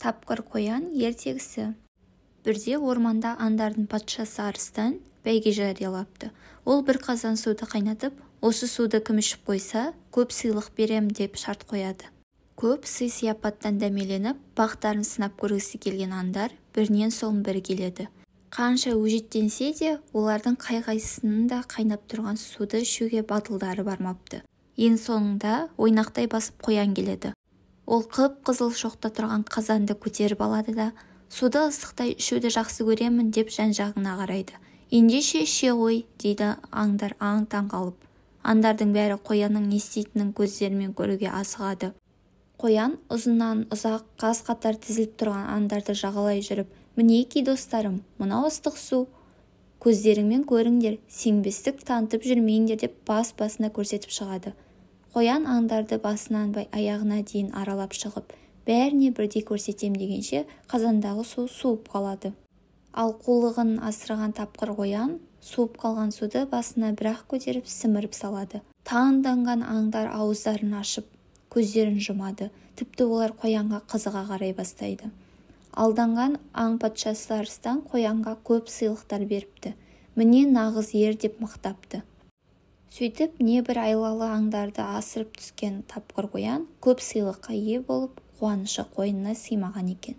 Тапқыр қоян ертегісі. Бірде орманда аңдардың патшасы арыстан бәйге жариялапты. Ол бір қазан суды қайнатып, осы суды кім ішіп қойса, көп сыйлық берем деп шарт қояды. Көп сый-сияпаттан дәмеленіп, бақтарын сынап көргісі келген аңдар бірінен соң бірі келеді. Қанша өжеттенсе де, олардың қай-қайсысының да қайнап тұрған суды ішуге батылдары бармапты. Ең соңында ойнақтай басып қоян келеді. Ол қып-қызыл шоқта тұрған қазанды көтеріп алады да, суды ыстықтай ішуді жақсы көремін деп жан-жағына қарайды. Ендеше іше ғой, дейді аңдар аң-таң қалып. Аңдардың бәрі қоянның не істейтінін көздерімен көруге асығады. Қоян ұзыннан ұзақ қаз-қатар тізіліп тұрған аңдарды жағалай жүріп, мінеки достарым, мынау ыстық су. Көздеріңмен көріңдер, сенбестік танытып жүрмеңдер деп бас-басына көрсетіп шығады. Қоян аңдарды басынан аяғына дейін аралап шығып, бәріне бірдей көрсетем дегенше қазандағы су суып қалады. Ал қулығын асырған тапқыр қоян суып қалған суды басына бір-ақ көтеріп сіміріп салады. Таңданған аңдар ауыздарын ашып, көздерін жұмады. Тіпті олар қоянға қызыға қарай бастайды. Алданған аң патшасы арыстан қоянға көп сыйлықтар беріпті. Міне нағыз ер деп мақтапты. Сөйтіп, небір айлалы аңдарды асырып түскен тапқыр қоян көп сыйлыққа ие болып, қуанышы қойнына сыймаған екен.